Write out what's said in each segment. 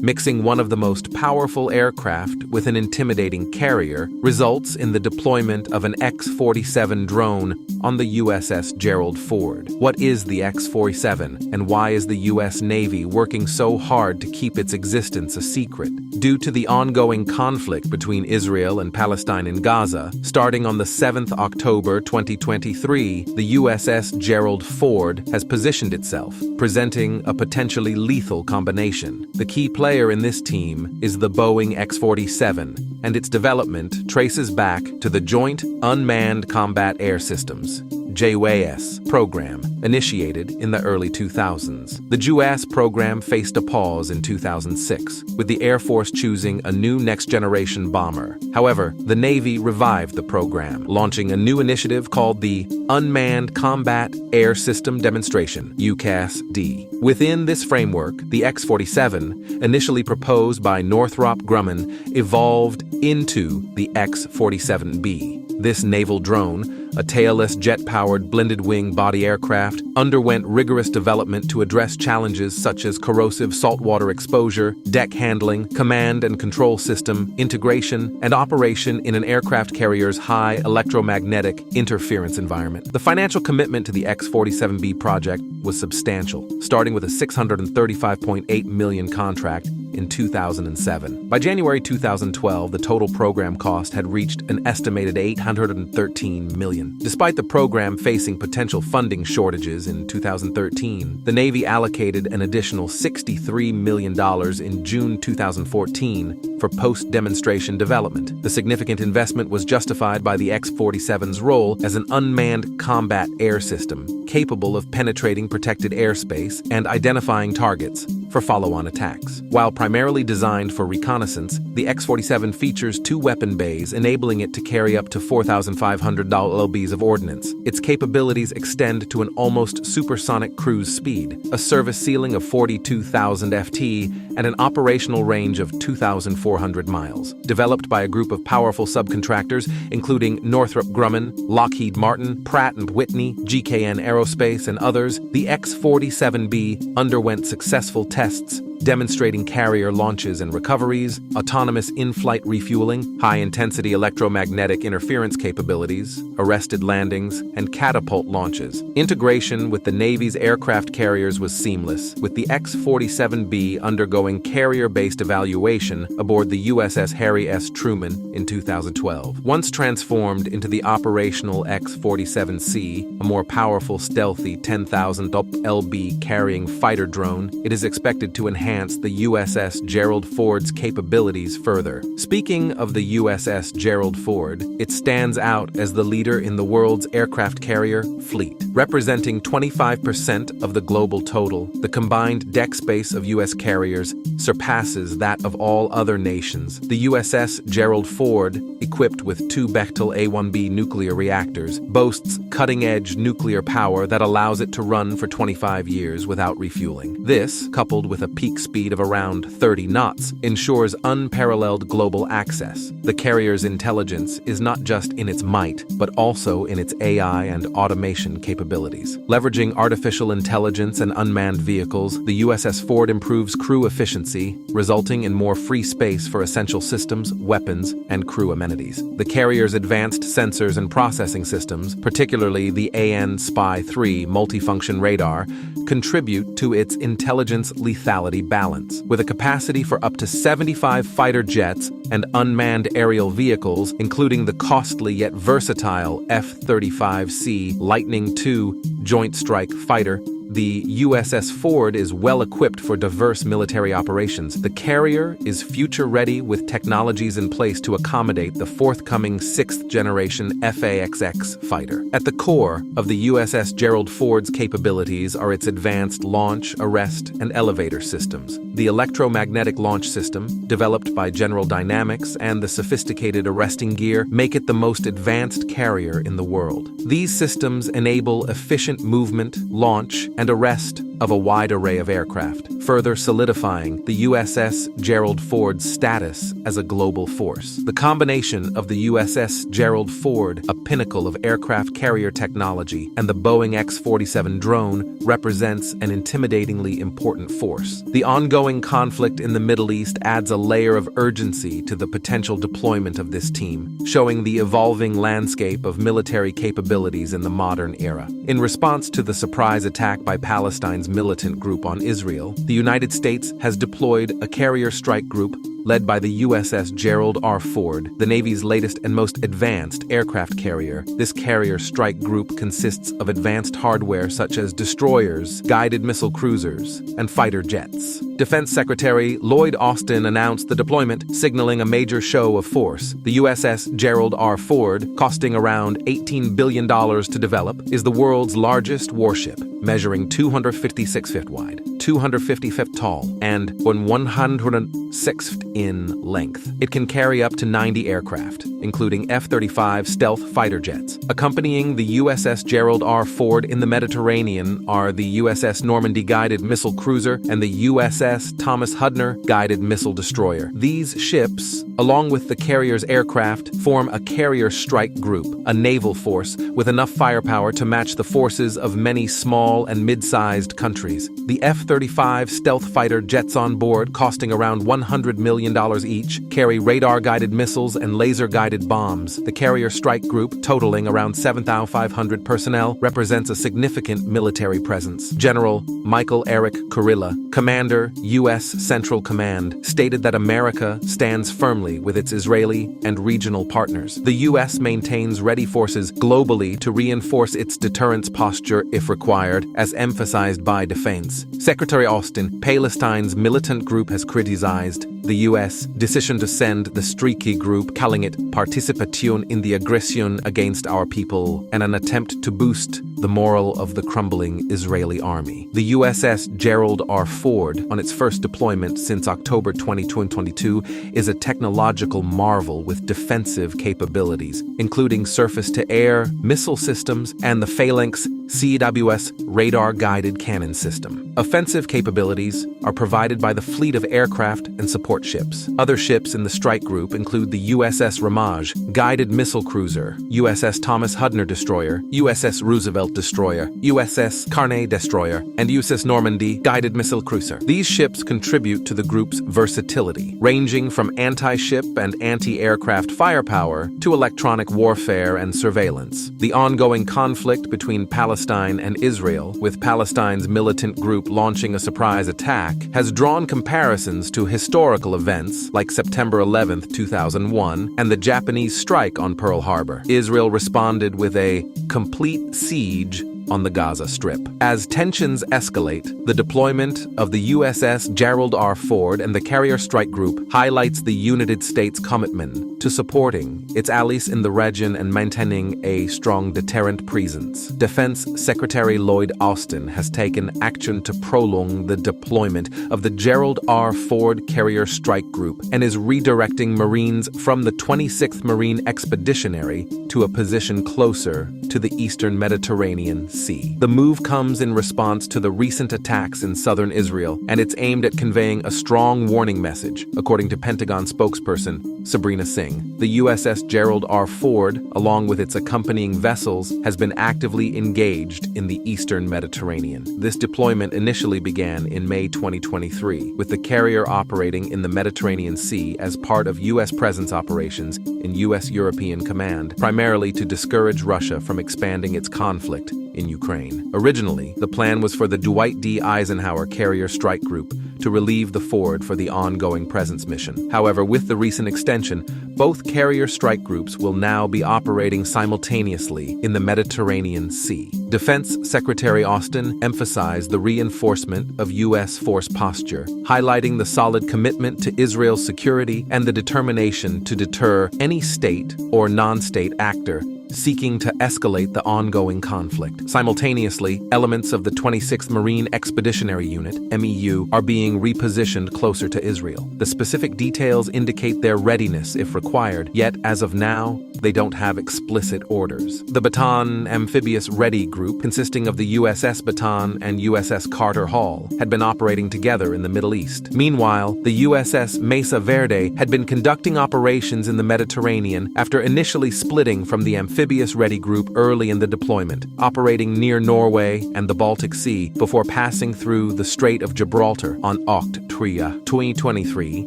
Mixing one of the most powerful aircraft with an intimidating carrier results in the deployment of an X-47 drone on the USS Gerald Ford. What is the X-47, and why is the U.S. Navy working so hard to keep its existence a secret? Due to the ongoing conflict between Israel and Palestine in Gaza, starting on the 7th October 2023, the USS Gerald Ford has positioned itself, presenting a potentially lethal combination. The key player in this team is the Boeing X-47, and its development traces back to the Joint Unmanned Combat Air Systems JUAS program, initiated in the early 2000s. The JUAS program faced a pause in 2006, with the Air Force choosing a new next-generation bomber. However, the Navy revived the program, launching a new initiative called the Unmanned Combat Air System Demonstration, UCAS-D. Within this framework, the X-47, initially proposed by Northrop Grumman, evolved into the X-47B. This naval drone, a tailless jet-powered blended-wing body aircraft, underwent rigorous development to address challenges such as corrosive saltwater exposure, deck handling, command and control system, integration, and operation in an aircraft carrier's high electromagnetic interference environment. The financial commitment to the X-47B project was substantial, starting with a $635.8 million contract in 2007. By January 2012, the total program cost had reached an estimated $813 million. Despite the program facing potential funding shortages in 2013, the Navy allocated an additional $63 million in June 2014 for post-demonstration development. The significant investment was justified by the X-47's role as an unmanned combat air system, capable of penetrating protected airspace and identifying targets for follow-on attacks. While primarily designed for reconnaissance, the X-47 features 2 weapon bays, enabling it to carry up to 4,500 lbs of ordnance. Its capabilities extend to an almost supersonic cruise speed, a service ceiling of 42,000 ft, and an operational range of 2,400 miles. Developed by a group of powerful subcontractors, including Northrop Grumman, Lockheed Martin, Pratt & Whitney, GKN Aerospace, and others, the X-47B underwent successful tests demonstrating carrier launches and recoveries, autonomous in-flight refueling, high-intensity electromagnetic interference capabilities, arrested landings, and catapult launches. Integration with the Navy's aircraft carriers was seamless, with the X-47B undergoing carrier-based evaluation aboard the USS Harry S. Truman in 2012. Once transformed into the operational X-47C, a more powerful, stealthy 10,000 lb carrying fighter drone, it is expected to enhance the USS Gerald Ford's capabilities further. Speaking of the USS Gerald Ford, it stands out as the leader in the world's aircraft carrier fleet. Representing 25% of the global total, the combined deck space of U.S. carriers surpasses that of all other nations. The USS Gerald Ford, equipped with 2 Bechtel A-1B nuclear reactors, boasts cutting-edge nuclear power that allows it to run for 25 years without refueling. This, coupled with a peak speed of around 30 knots, ensures unparalleled global access. The carrier's intelligence is not just in its might, but also in its AI and automation capabilities. Leveraging artificial intelligence and unmanned vehicles, the USS Ford improves crew efficiency, resulting in more free space for essential systems, weapons, and crew amenities. The carrier's advanced sensors and processing systems, particularly the AN/SPY-3 multifunction radar, contribute to its intelligence lethality balance. With a capacity for up to 75 fighter jets and unmanned aerial vehicles, including the costly yet versatile F-35C Lightning II Joint Strike Fighter, the USS Ford is well equipped for diverse military operations. The carrier is future-ready with technologies in place to accommodate the forthcoming 6th-generation F/A-XX fighter. At the core of the USS Gerald Ford's capabilities are its advanced launch, arrest, and elevator systems. The electromagnetic launch system, developed by General Dynamics, and the sophisticated arresting gear make it the most advanced carrier in the world. These systems enable efficient movement, launch, and arrest of a wide array of aircraft, further solidifying the USS Gerald Ford's status as a global force. The combination of the USS Gerald Ford, a pinnacle of aircraft carrier technology, and the Boeing X-47 drone represents an intimidatingly important force. The ongoing conflict in the Middle East adds a layer of urgency to the potential deployment of this team, showing the evolving landscape of military capabilities in the modern era. In response to the surprise attack by Palestine's militant group on Israel, the United States has deployed a carrier strike group led by the USS Gerald R. Ford, the Navy's latest and most advanced aircraft carrier. This carrier strike group consists of advanced hardware such as destroyers, guided missile cruisers, and fighter jets. Defense Secretary Lloyd Austin announced the deployment, signaling a major show of force. The USS Gerald R. Ford, costing around $18 billion to develop, is the world's largest warship, measuring 256 feet wide, 250 feet tall, and 106 feet in length. It can carry up to 90 aircraft, including F-35 stealth fighter jets. Accompanying the USS Gerald R. Ford in the Mediterranean are the USS Normandy guided missile cruiser and the USS Thomas Hudner guided missile destroyer. These ships, along with the carrier's aircraft, form a carrier strike group, a naval force with enough firepower to match the forces of many small and mid-sized countries. The F-35 stealth fighter jets on board, costing around $100 million each, carry radar-guided missiles and laser-guided bombs. The carrier strike group, totaling around 7,500 personnel, represents a significant military presence. General Michael Eric Kurilla, Commander, U.S. Central Command, stated that America stands firmly with its Israeli and regional partners. The U.S. maintains ready forces globally to reinforce its deterrence posture if required, as emphasized by Defense Secretary Austin. Palestine's militant group has criticized the U.S. decision to send the streaky group, calling it participation in the aggression against our people and an attempt to boost the morale of the crumbling Israeli army. The USS Gerald R. Ford, on its first deployment since October 2022, is a technological marvel with defensive capabilities, including surface-to-air missile systems and the Phalanx CWS radar-guided cannon system. Offensive capabilities are provided by the fleet of aircraft and support ships. Other ships in the strike group include the USS Ramage guided missile cruiser, USS Thomas Hudner destroyer, USS Roosevelt destroyer, USS Carney destroyer, and USS Normandy guided missile cruiser. These ships contribute to the group's versatility, ranging from anti-ship and anti-aircraft firepower to electronic warfare and surveillance. The ongoing conflict between Palestine and Israel, with Palestine's militant group launching a surprise attack, has drawn comparisons to historical events like September 11, 2001, and the Japanese strike on Pearl Harbor. Israel responded with a complete siege on the Gaza Strip. As tensions escalate, the deployment of the USS Gerald R. Ford and the Carrier Strike Group highlights the United States' commitment to supporting its allies in the region and maintaining a strong deterrent presence. Defense Secretary Lloyd Austin has taken action to prolong the deployment of the Gerald R. Ford Carrier Strike Group and is redirecting Marines from the 26th Marine Expeditionary to a position closer to the eastern Mediterranean Sea. The move comes in response to the recent attacks in southern Israel, and it's aimed at conveying a strong warning message, according to Pentagon spokesperson Sabrina Singh. The USS Gerald R. Ford, along with its accompanying vessels, has been actively engaged in the eastern Mediterranean. This deployment initially began in May 2023, with the carrier operating in the Mediterranean Sea as part of U.S. presence operations in U.S. European Command, primarily to discourage Russia from expanding its conflict in Ukraine. Originally, the plan was for the Dwight D. Eisenhower Carrier Strike Group to relieve the Ford for the ongoing presence mission. However, with the recent extension, both carrier strike groups will now be operating simultaneously in the Mediterranean Sea. Defense Secretary Austin emphasized the reinforcement of U.S. force posture, highlighting the solid commitment to Israel's security and the determination to deter any state or non-state actor seeking to escalate the ongoing conflict. Simultaneously, elements of the 26th Marine Expeditionary Unit, MEU, are being repositioned closer to Israel. The specific details indicate their readiness if required, yet as of now, they don't have explicit orders. The Bataan Amphibious Ready Group, consisting of the USS Bataan and USS Carter Hall, had been operating together in the Middle East. Meanwhile, the USS Mesa Verde had been conducting operations in the Mediterranean after initially splitting from the Amphibious Ready Group early in the deployment, operating near Norway and the Baltic Sea before passing through the Strait of Gibraltar on Oct 2023.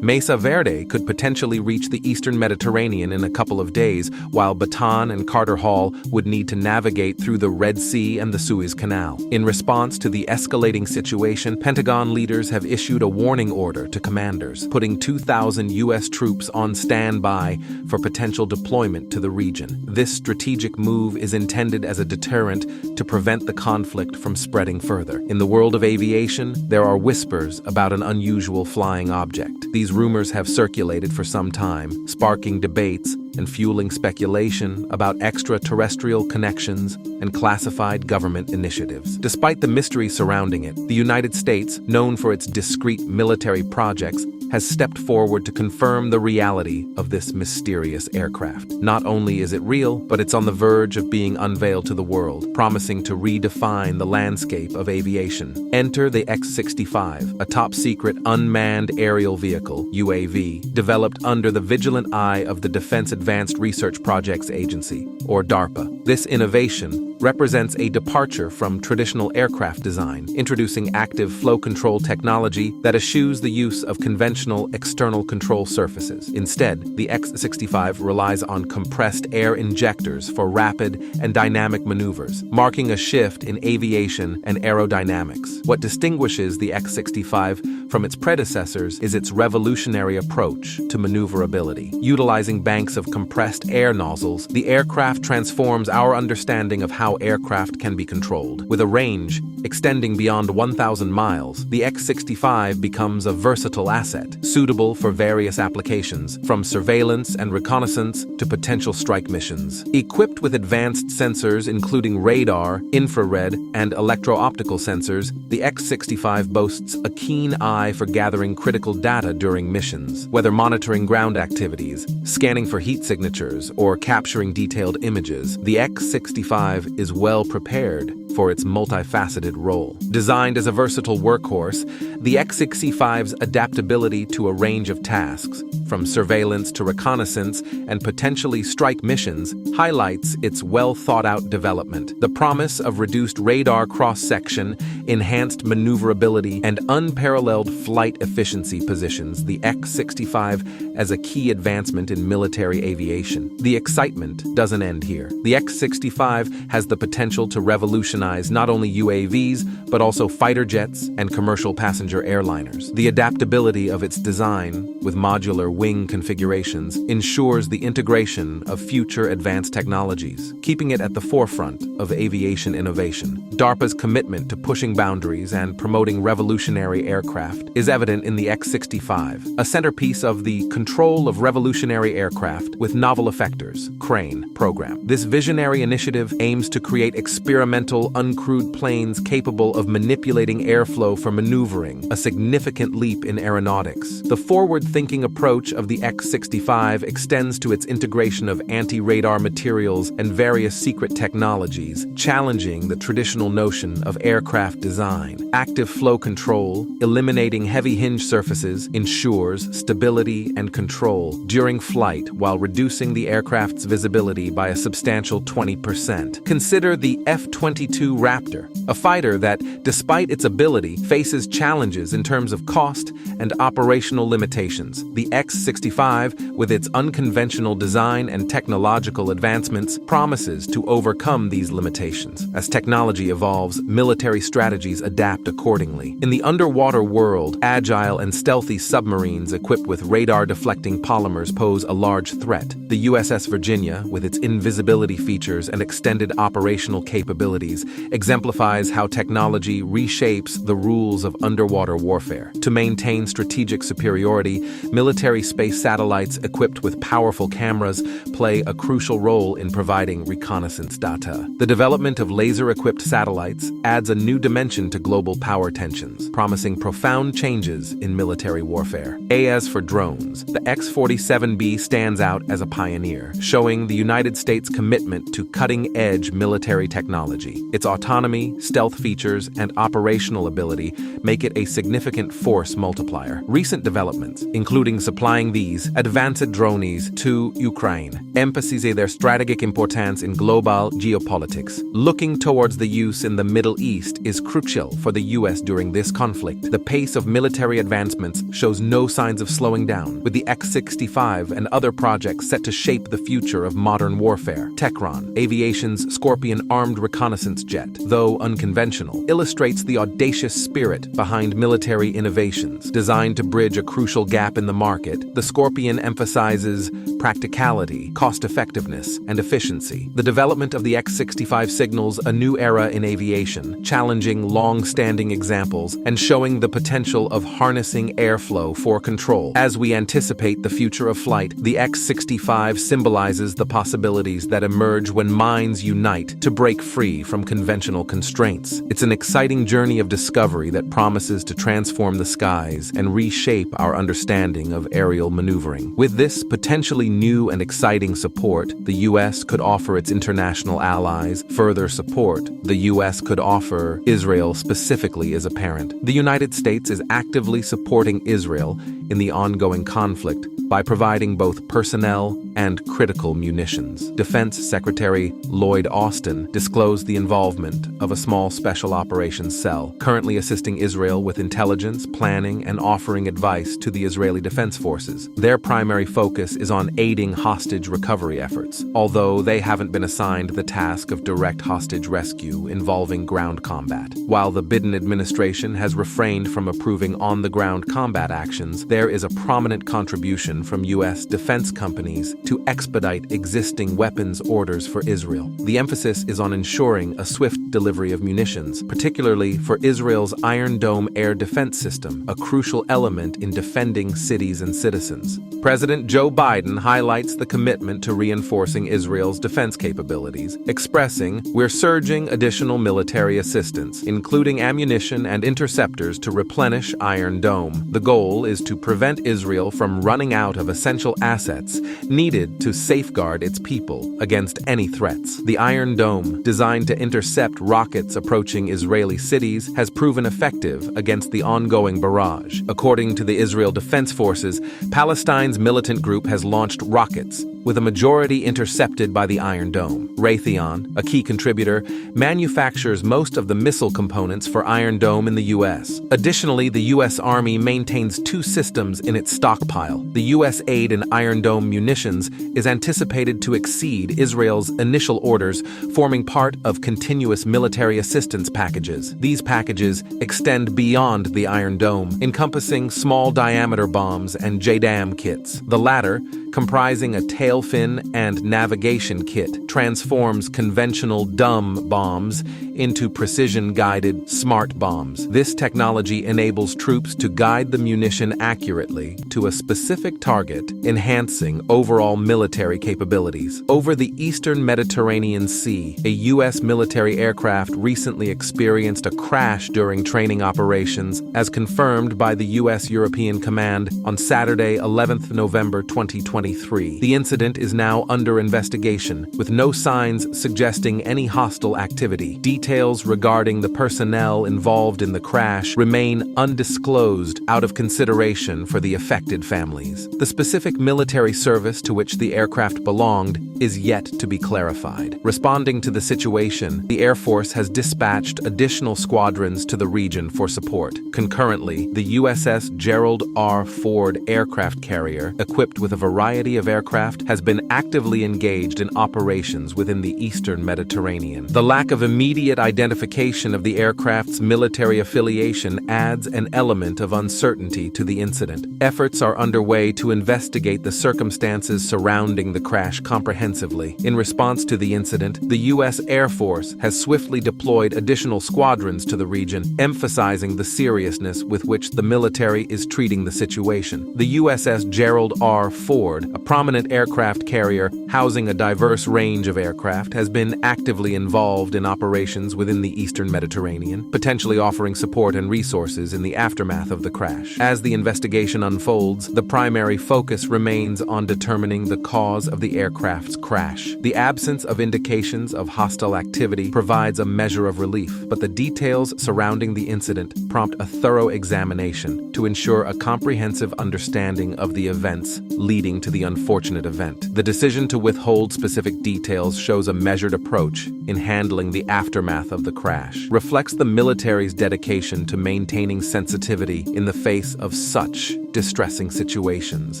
Mesa Verde could potentially reach the eastern Mediterranean in a couple of days, while Bataan and Carter Hall would need to navigate through the Red Sea and the Suez Canal. In response to the escalating situation, Pentagon leaders have issued a warning order to commanders, putting 2,000 U.S. troops on standby for potential deployment to the region. This strategic move is intended as a deterrent to prevent the conflict from spreading further. In the world of aviation, there are whispers about an unusual flying object. These rumors have circulated for some time, sparking debates and fueling speculation about extraterrestrial connections and classified government initiatives. Despite the mystery surrounding it, the United States, known for its discreet military projects, has stepped forward to confirm the reality of this mysterious aircraft. Not only is it real, but it's on the verge of being unveiled to the world, promising to redefine the landscape of aviation. Enter the X-65, a top-secret unmanned aerial vehicle, UAV, developed under the vigilant eye of the Defense Advanced Research Projects Agency, or DARPA. This innovation represents a departure from traditional aircraft design, introducing active flow control technology that eschews the use of conventional external control surfaces. Instead, the X-65 relies on compressed air injectors for rapid and dynamic maneuvers, marking a shift in aviation and aerodynamics. What distinguishes the X-65 from its predecessors is its revolutionary approach to maneuverability. Utilizing banks of compressed air nozzles, the aircraft transforms our understanding of how aircraft can be controlled. With a range extending beyond 1,000 miles, the X-65 becomes a versatile asset, suitable for various applications, from surveillance and reconnaissance to potential strike missions. Equipped with advanced sensors including radar, infrared, and electro-optical sensors, the X-65 boasts a keen eye for gathering critical data during missions. Whether monitoring ground activities, scanning for heat signatures, or capturing detailed images, the X-65 is well prepared for its multifaceted role. Designed as a versatile workhorse, the X-65's adaptability to a range of tasks, from surveillance to reconnaissance and potentially strike missions, highlights its well-thought-out development. The promise of reduced radar cross-section, enhanced maneuverability, and unparalleled flight efficiency positions the X-65 as a key advancement in military aviation. The excitement doesn't end here. The X-65 has the potential to revolutionize not only UAVs, but also fighter jets and commercial passenger airliners. The adaptability of its design, with modular wing configurations, ensures the integration of future advanced technologies, keeping it at the forefront of aviation innovation. DARPA's commitment to pushing boundaries and promoting revolutionary aircraft is evident in the X-65, a centerpiece of the Control of Revolutionary Aircraft with Novel Effectors (CRANE) program. This visionary initiative aims to create experimental, uncrewed planes capable of manipulating airflow for maneuvering, a significant leap in aeronautics. The forward-thinking approach of the X-65 extends to its integration of anti-radar materials and various secret technologies, challenging the traditional notion of aircraft design. Active flow control, eliminating heavy hinge surfaces, ensures stability and control during flight while reducing the aircraft's visibility by a substantial 20%. Consider the F-22 Raptor, a fighter that, despite its ability, faces challenges in terms of cost and operational limitations. The X-65, with its unconventional design and technological advancements, promises to overcome these limitations. As technology evolves, military strategies adapt accordingly. In the underwater world, agile and stealthy submarines equipped with radar-deflecting polymers pose a large threat. The USS Virginia, with its invisibility features and extended operational capabilities exemplifies how technology reshapes the rules of underwater warfare. To maintain strategic superiority, military space satellites equipped with powerful cameras play a crucial role in providing reconnaissance data. The development of laser-equipped satellites adds a new dimension to global power tensions, promising profound changes in military warfare. As for drones, the X-47B stands out as a pioneer, showing the United States' commitment to cutting-edge military technology. Its autonomy, stealth features, and operational ability make it a significant force multiplier. Recent developments, including supplying these advanced drones to Ukraine, emphasize their strategic importance in global geopolitics. Looking towards the use in the Middle East is crucial for the U.S. during this conflict. The pace of military advancements shows no signs of slowing down, with the X-65 and other projects set to shape the future of modern warfare. Techron, Aviation's Scorpion armed reconnaissance jet, though unconventional, illustrates the audacious spirit behind military innovations. Designed to bridge a crucial gap in the market, the Scorpion emphasizes practicality, cost-effectiveness, and efficiency. The development of the X-65 signals a new era in aviation, challenging long-standing examples and showing the potential of harnessing airflow for control. As we anticipate the future of flight, the X-65 symbolizes the possibilities that emerge when minds unite to break free from conventional constraints. It's an exciting journey of discovery that promises to transform the skies and reshape our understanding of aerial maneuvering. With this potentially new and exciting support, the U.S. could offer its international allies further support. The U.S. could offer Israel specifically is apparent. The United States is actively supporting Israel in the ongoing conflict by providing both personnel and critical munitions. Defense Secretary Lloyd Austin disclosed the involvement of a small special operations cell, currently assisting Israel with intelligence, planning, and offering advice to the Israeli Defense Forces. Their primary focus is on aiding hostage recovery efforts, although they haven't been assigned the task of direct hostage rescue involving ground combat. While the Biden administration has refrained from approving on-the-ground combat actions, there is a prominent contribution from U.S. defense companies to expedite existing weapons orders for Israel. The emphasis is on ensuring a swift delivery of munitions, particularly for Israel's Iron Dome air defense system, a crucial element in defending cities and citizens. President Joe Biden highlights the commitment to reinforcing Israel's defense capabilities, expressing, "We're surging additional military assistance, including ammunition and interceptors to replenish Iron Dome. The goal is to prevent Israel from running out of essential assets needed to safeguard its people against any threats." The Iron Dome, designed to intercept rockets approaching Israeli cities, has proven effective against the ongoing barrage. According to the Israel Defense Forces, Palestine's militant group has launched rockets, with a majority intercepted by the Iron Dome. Raytheon, a key contributor, manufactures most of the missile components for Iron Dome in the U.S. Additionally, the U.S. Army maintains 2 systems in its stockpile. The U.S. aid in Iron Dome munitions is anticipated to exceed Israel's initial orders, forming part of continuous military assistance packages. These packages extend beyond the Iron Dome, encompassing small-diameter bombs and JDAM kits. The latter, comprising a tail fin and navigation kit, transforms conventional dumb bombs into precision-guided smart bombs. This technology enables troops to guide the munition accurately to a specific target, enhancing overall military capabilities. Over the eastern Mediterranean Sea, a U.S. military aircraft recently experienced a crash during training operations, as confirmed by the U.S. European Command on Saturday, 11th November 2023. The incident is now under investigation, with no signs suggesting any hostile activity. Details regarding the personnel involved in the crash remain undisclosed out of consideration for the affected families. The specific military service to which the aircraft belonged is yet to be clarified. Responding to the situation, the Air Force has dispatched additional squadrons to the region for support. Concurrently, the USS Gerald R. Ford aircraft carrier, equipped with a variety of aircraft, has been actively engaged in operations within the eastern Mediterranean. The lack of immediate identification of the aircraft's military affiliation adds an element of uncertainty to the incident. Efforts are underway to investigate the circumstances surrounding the crash comprehensively. In response to the incident, the U.S. Air Force has swiftly deployed additional squadrons to the region, emphasizing the seriousness with which the military is treating the situation. The USS Gerald R. Ford, a prominent aircraft carrier housing a diverse range of aircraft, has been actively involved in operations within the eastern Mediterranean, potentially offering support and resources in the aftermath of the crash. As the investigation unfolds, the primary focus remains on determining the cause of the aircraft's crash. The absence of indications of hostile activity provides a measure of relief, but the details surrounding the incident prompt a thorough examination to ensure a comprehensive understanding of the events leading to the unfortunate event. The decision to withhold specific details shows a measured approach in handling the aftermath of the crash, reflects the military's dedication to maintaining sensitivity in the face of such distressing situations.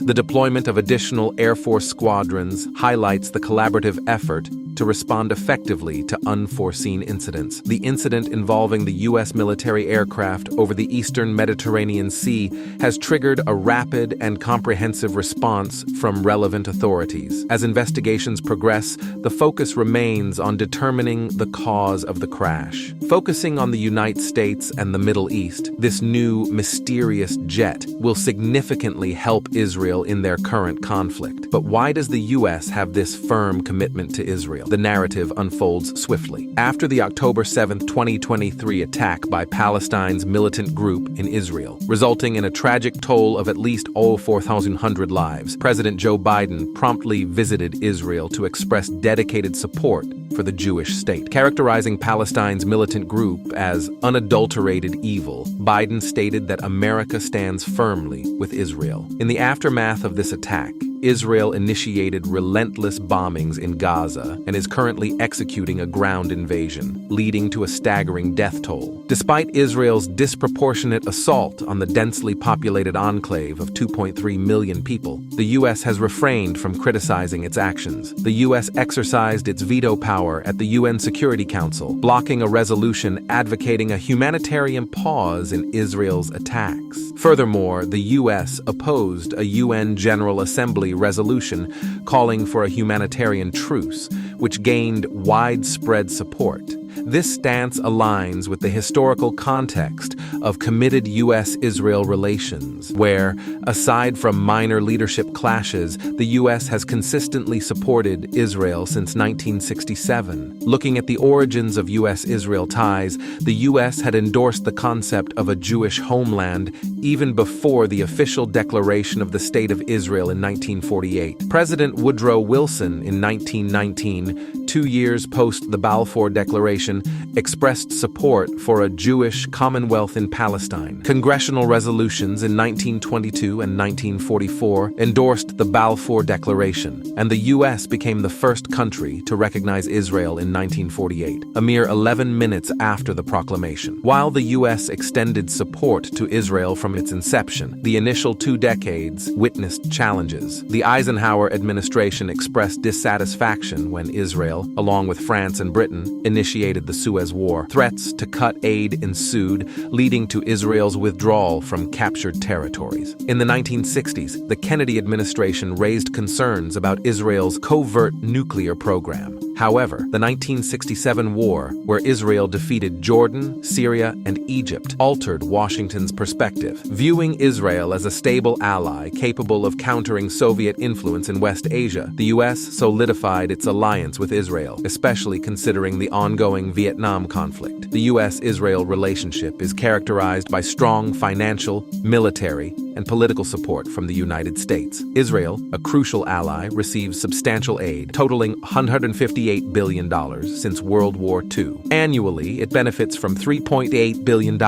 The deployment of additional Air Force squadrons highlights the collaborative effort to respond effectively to unforeseen incidents. The incident involving the U.S. military aircraft over the eastern Mediterranean Sea has triggered a rapid and comprehensive response from relevant authorities. As investigations progress, the focus remains on determining the cause of the crash. Focusing on the United States and the Middle East, this new, mysterious jet will significantly help Israel in their current conflict. But why does the U.S. have this firm commitment to Israel? The narrative unfolds swiftly. After the October 7, 2023 attack by Palestine's militant group in Israel, resulting in a tragic toll of at least 4,100 lives, President Joe Biden promptly visited Israel to express dedicated support for the Jewish state. Characterizing Palestine's militant group as unadulterated evil, Biden stated that America stands firmly with Israel. In the aftermath of this attack, Israel initiated relentless bombings in Gaza and is currently executing a ground invasion, leading to a staggering death toll. Despite Israel's disproportionate assault on the densely populated enclave of 2.3 million people, the U.S. has refrained from criticizing its actions. The U.S. exercised its veto power at the UN Security Council, blocking a resolution advocating a humanitarian pause in Israel's attacks. Furthermore, the U.S. opposed a UN General Assembly resolution calling for a humanitarian truce, which gained widespread support. This stance aligns with the historical context of committed U.S.-Israel relations, where, aside from minor leadership clashes, the U.S. has consistently supported Israel since 1967. Looking at the origins of U.S.-Israel ties, the U.S. had endorsed the concept of a Jewish homeland even before the official declaration of the State of Israel in 1948. President Woodrow Wilson, in 1919, 2 years post the Balfour Declaration, expressed support for a Jewish Commonwealth in Palestine. Congressional resolutions in 1922 and 1944 endorsed the Balfour Declaration, and the U.S. became the first country to recognize Israel in 1948, a mere 11 minutes after the proclamation. While the U.S. extended support to Israel from its inception, the initial 2 decades witnessed challenges. The Eisenhower administration expressed dissatisfaction when Israel, along with France and Britain, initiated the Suez War. Threats to cut aid ensued, leading to Israel's withdrawal from captured territories. In the 1960s, the Kennedy administration raised concerns about Israel's covert nuclear program. However, the 1967 war, where Israel defeated Jordan, Syria, and Egypt, altered Washington's perspective. Viewing Israel as a stable ally capable of countering Soviet influence in West Asia, the U.S. solidified its alliance with Israel, especially considering the ongoing Vietnam conflict. The U.S.-Israel relationship is characterized by strong financial, military, and political support from the United States. Israel, a crucial ally, receives substantial aid, totaling $158 billion since World War II. Annually, it benefits from $3.8 billion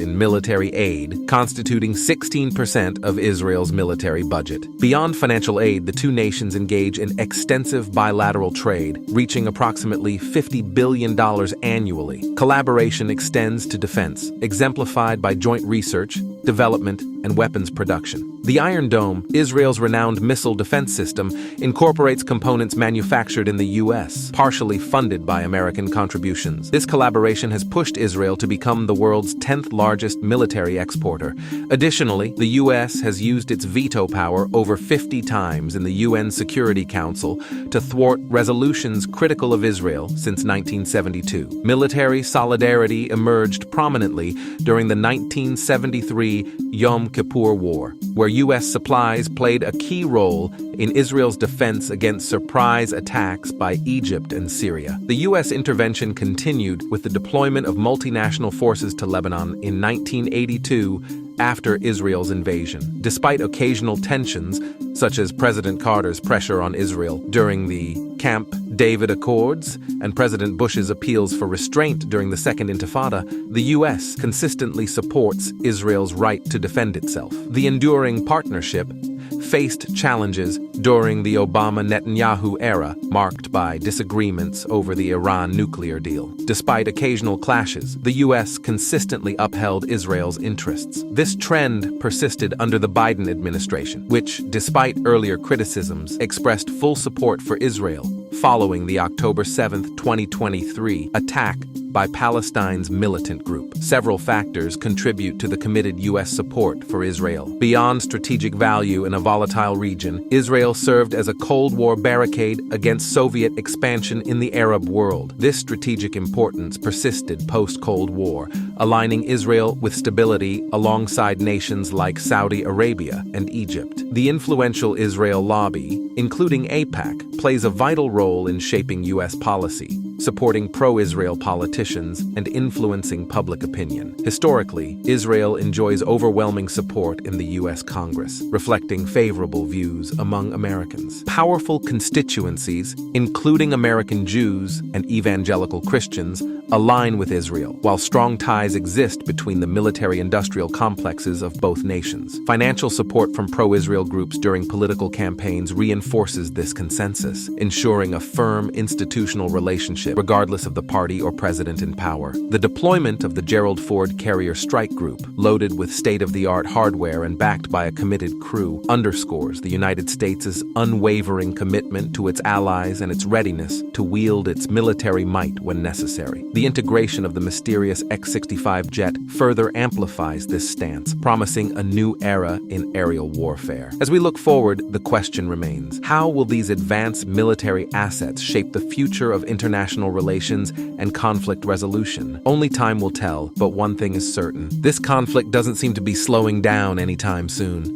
in military aid, constituting 16% of Israel's military budget. Beyond financial aid, the two nations engage in extensive bilateral trade, reaching approximately $50 billion annually. Collaboration extends to defense, exemplified by joint research, development, and weapons production. The Iron Dome, Israel's renowned missile defense system, incorporates components manufactured in the U.S., partially funded by American contributions. This collaboration has pushed Israel to become the world's 10th largest military exporter. Additionally, the U.S. has used its veto power over 50 times in the UN Security Council to thwart resolutions critical of Israel since 1972. Military solidarity emerged prominently during the 1973 Yom Kippur War, where U.S. supplies played a key role in Israel's defense against surprise attacks by Egypt and Syria. The U.S. intervention continued with the deployment of multinational forces to Lebanon in 1982 after Israel's invasion. Despite occasional tensions, such as President Carter's pressure on Israel during the Camp David Accords and President Bush's appeals for restraint during the Second Intifada, the U.S. consistently supports Israel's right to defend itself. The enduring partnership faced challenges during the Obama-Netanyahu era, marked by disagreements over the Iran nuclear deal. Despite occasional clashes, the U.S. consistently upheld Israel's interests. This trend persisted under the Biden administration, which, despite earlier criticisms, expressed full support for Israel following the October 7, 2023 attack by Palestine's militant group. Several factors contribute to the committed U.S. support for Israel. Beyond strategic value in a volatile region, Israel served as a Cold War barricade against Soviet expansion in the Arab world. This strategic importance persisted post-Cold War, aligning Israel with stability alongside nations like Saudi Arabia and Egypt. The influential Israel lobby, including AIPAC, plays a vital role in shaping U.S. policy, supporting pro-Israel politicians and influencing public opinion. Historically, Israel enjoys overwhelming support in the U.S. Congress, reflecting favorable views among Americans. Powerful constituencies, including American Jews and evangelical Christians, align with Israel, while strong ties exist between the military-industrial complexes of both nations. Financial support from pro-Israel groups during political campaigns reinforces this consensus, ensuring a firm institutional relationship regardless of the party or president in power. The deployment of the Gerald Ford Carrier Strike Group, loaded with state-of-the-art hardware and backed by a committed crew, underscores the United States' unwavering commitment to its allies and its readiness to wield its military might when necessary. The integration of the mysterious X-65 jet further amplifies this stance, promising a new era in aerial warfare. As we look forward, the question remains: how will these advanced military assets shape the future of international relations and conflict resolution? Only time will tell, but one thing is certain: this conflict doesn't seem to be slowing down anytime soon.